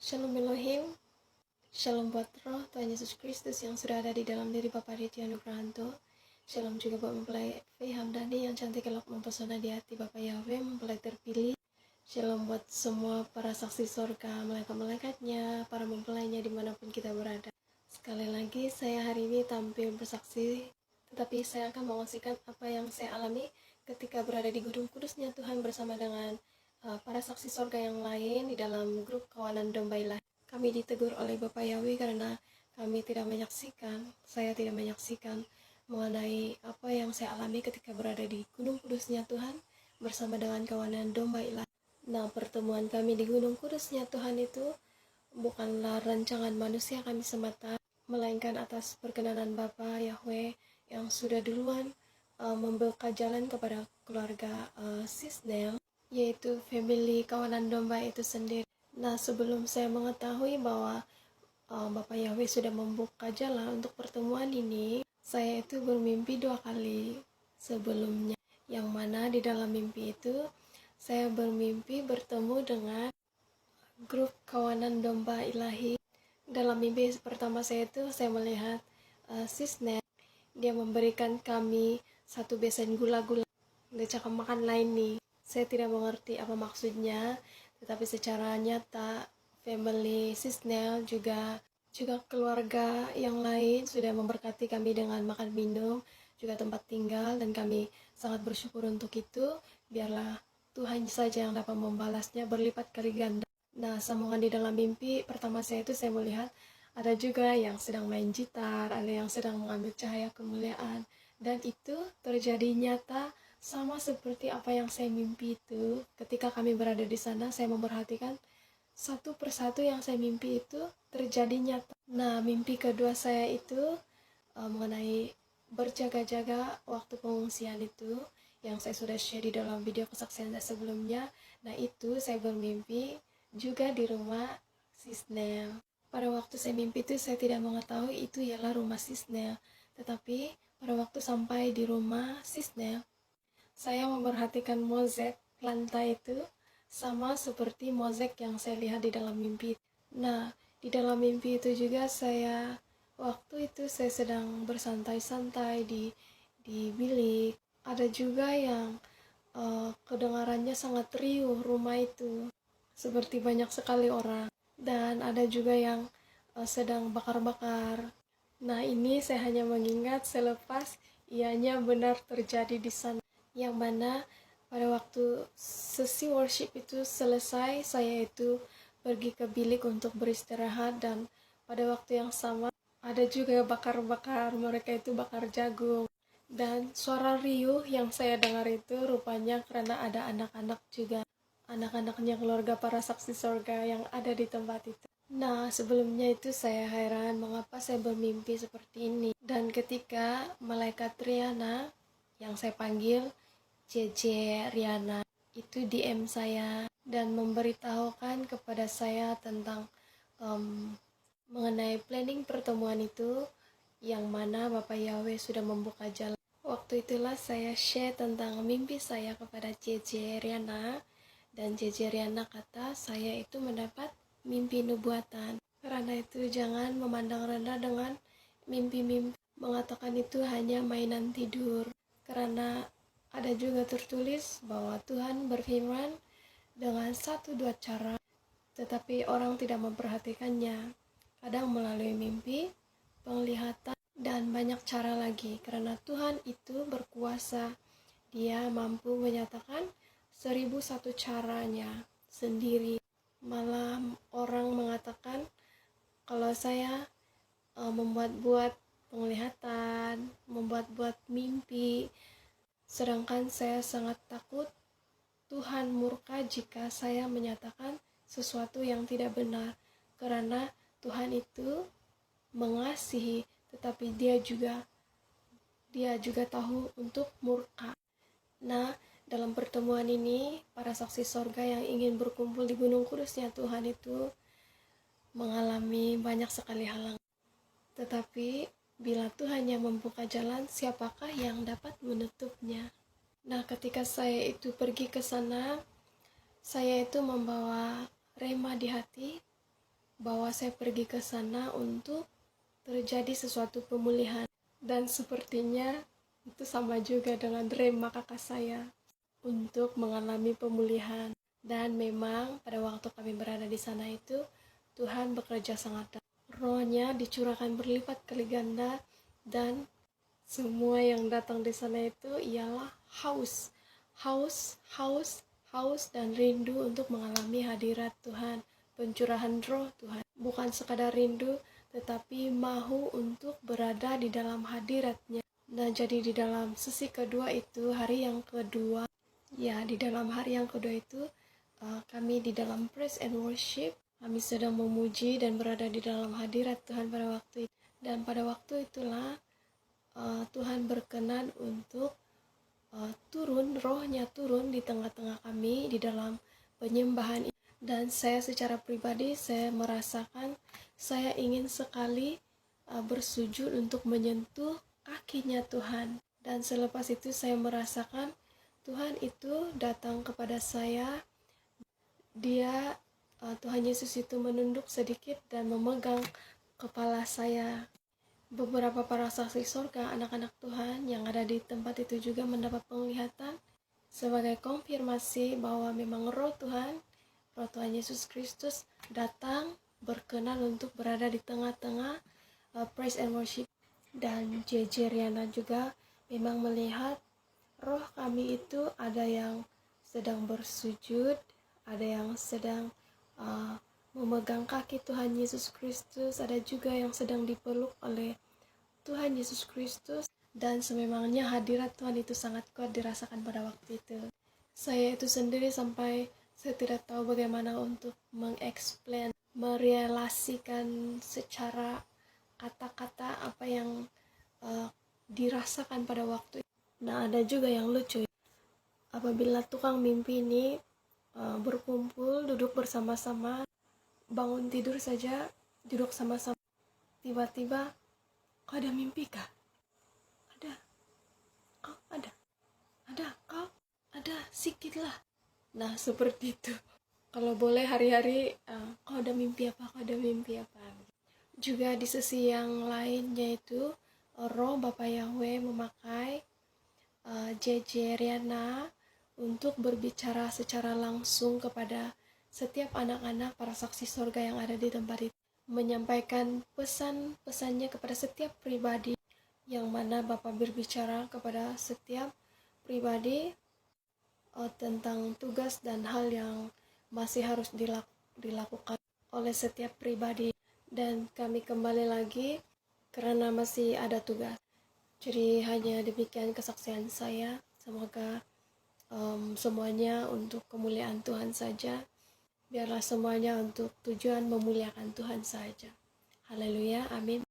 Shalom Elohim, Shalom buat roh Tuhan Yesus Kristus yang sudah ada di dalam diri Bapak Ditya Nugrahanto. Shalom juga buat mempelai Faye Hamdani yang cantik elok mempesona di hati Bapak Yahweh, mempelai terpilih. Shalom buat semua para saksi sorga, malaikat-malaikatnya, para mempelainya dimanapun kita berada. Sekali lagi saya hari ini tampil bersaksi, tetapi saya akan mengungsikan apa yang saya alami ketika berada di gedung kudusnya Tuhan bersama dengan para saksi sorga yang lain di dalam grup kawanan domba ilahi. Kami ditegur oleh Bapak Yahweh karena saya tidak menyaksikan mengenai apa yang saya alami ketika berada di gunung kudusnya Tuhan bersama dengan kawanan domba ilahi. Nah, pertemuan kami di gunung kudusnya Tuhan itu bukanlah rancangan manusia kami semata, melainkan atas perkenanan Bapa Yahweh yang sudah duluan membuka jalan kepada keluarga Sisnel, yaitu family kawanan domba itu sendiri. Nah, sebelum saya mengetahui bahwa Bapak Yahweh sudah membuka jalan untuk pertemuan ini, saya itu bermimpi 2 kali sebelumnya, yang mana di dalam mimpi itu saya bermimpi bertemu dengan grup kawanan domba ilahi. Dalam mimpi pertama saya itu saya melihat Sisnet, dia memberikan kami satu besen gula-gula, cakap makan lain nih. Saya tidak mengerti apa maksudnya, tetapi secara nyata family Sisnel juga keluarga yang lain sudah memberkati kami dengan makan minum, juga tempat tinggal, dan kami sangat bersyukur untuk itu. Biarlah Tuhan saja yang dapat membalasnya berlipat kali ganda. Nah, sambungan di dalam mimpi pertama saya itu saya melihat ada juga yang sedang main gitar, ada yang sedang mengambil cahaya kemuliaan, dan itu terjadi nyata sama seperti apa yang saya mimpi itu. Ketika kami berada di sana, saya memperhatikan satu persatu yang saya mimpi itu terjadi nyata. Nah, mimpi kedua saya itu mengenai berjaga-jaga waktu pengungsian itu, yang saya sudah share di dalam video kesaksian saya sebelumnya. Nah, itu saya bermimpi juga di rumah Sisnel. Pada waktu saya mimpi itu saya tidak mengetahui itu ialah rumah Sisnel, tetapi pada waktu sampai di rumah Sisnel, saya memperhatikan mozaik lantai itu sama seperti mozaik yang saya lihat di dalam mimpi. Nah, di dalam mimpi itu juga waktu itu saya sedang bersantai-santai di bilik. Ada juga yang kedengarannya sangat riuh rumah itu, seperti banyak sekali orang. Dan ada juga yang sedang bakar-bakar. Nah, ini saya hanya mengingat selepas ianya benar terjadi di sana, yang mana pada waktu sesi worship itu selesai, saya itu pergi ke bilik untuk beristirahat, dan pada waktu yang sama ada juga bakar-bakar, mereka itu bakar jagung. Dan suara riuh yang saya dengar itu rupanya karena ada anak-anak juga, anak-anaknya keluarga para saksi sorga yang ada di tempat itu. Nah, sebelumnya itu saya heran mengapa saya bermimpi seperti ini. Dan ketika malaikat Riana, yang saya panggil JJ Riana, itu DM saya dan memberitahukan kepada saya tentang mengenai planning pertemuan itu, yang mana Bapak Yahweh sudah membuka jalan. Waktu itulah saya share tentang mimpi saya kepada JJ Riana, dan JJ Riana kata saya itu mendapat mimpi nubuatan. Karena itu jangan memandang rendah dengan mimpi-mimpi, mengatakan itu hanya mainan tidur. Karena ada juga tertulis bahwa Tuhan berfirman dengan 1-2 cara, tetapi orang tidak memperhatikannya. Kadang melalui mimpi, penglihatan, dan banyak cara lagi. Karena Tuhan itu berkuasa, Dia mampu menyatakan 1001 caranya sendiri. Malah orang mengatakan kalau saya membuat-buat penglihatan, membuat-buat mimpi, sedangkan saya sangat takut Tuhan murka jika saya menyatakan sesuatu yang tidak benar, karena Tuhan itu mengasihi, tetapi dia juga tahu untuk murka. Nah, dalam pertemuan ini, para saksi sorga yang ingin berkumpul di Gunung Kudusnya Tuhan itu mengalami banyak sekali halangan. Tetapi bila Tuhan yang membuka jalan, siapakah yang dapat menutupnya? Nah, ketika saya itu pergi ke sana, saya itu membawa rema di hati, bahwa saya pergi ke sana untuk terjadi sesuatu pemulihan. Dan sepertinya itu sama juga dengan rema kakak saya untuk mengalami pemulihan. Dan memang pada waktu kami berada di sana itu, Tuhan bekerja sangat dalam. Rohnya dicurahkan berlipat kali ganda, dan semua yang datang di sana itu ialah haus, haus, haus, haus, dan rindu untuk mengalami hadirat Tuhan, pencurahan roh Tuhan. Bukan sekadar rindu, tetapi mahu untuk berada di dalam hadiratnya. Nah, jadi di dalam sesi kedua itu, hari yang kedua, ya di dalam hari yang kedua itu, kami di dalam praise and worship, kami sedang memuji dan berada di dalam hadirat Tuhan pada waktu itu. Dan pada waktu itulah Tuhan berkenan untuk rohnya turun di tengah-tengah kami di dalam penyembahan. Dan saya secara pribadi, saya merasakan saya ingin sekali bersujud untuk menyentuh kakinya Tuhan. Dan selepas itu saya merasakan Tuhan itu datang kepada saya. Tuhan Yesus itu menunduk sedikit dan memegang kepala saya. Beberapa para saksi surga, anak-anak Tuhan yang ada di tempat itu juga mendapat penglihatan sebagai konfirmasi bahwa memang roh Tuhan Yesus Kristus datang berkenan untuk berada di tengah-tengah praise and worship. Dan JJ Riana juga memang melihat roh kami itu ada yang sedang bersujud, ada yang sedang memegang kaki Tuhan Yesus Kristus, ada juga yang sedang dipeluk oleh Tuhan Yesus Kristus. Dan sememangnya hadirat Tuhan itu sangat kuat dirasakan pada waktu itu. Saya itu sendiri sampai saya tidak tahu bagaimana untuk mengeksplain, merelasikan secara kata-kata apa yang dirasakan pada waktu itu. Nah, ada juga yang lucu. Apabila tukang mimpi ini berkumpul, duduk bersama-sama, bangun tidur saja, duduk sama-sama, tiba-tiba, kau ada mimpi kah? Ada. Kau ada? Ada. Kau ada? Sikitlah. Nah, seperti itu. Kalau boleh hari-hari, kau ada mimpi apa? Kau ada mimpi apa? Juga di sisi yang lain, yaitu roh Bapak Yahweh memakai JJ Riana untuk berbicara secara langsung kepada setiap anak-anak para saksi sorga yang ada di tempat itu, menyampaikan pesan-pesannya kepada setiap pribadi, yang mana Bapak berbicara kepada setiap pribadi tentang tugas dan hal yang masih harus dilakukan oleh setiap pribadi. Dan kami kembali lagi karena masih ada tugas. Jadi hanya demikian kesaksian saya. Semoga semuanya untuk kemuliaan Tuhan saja. Biarlah semuanya untuk tujuan memuliakan Tuhan saja. Haleluya, amin.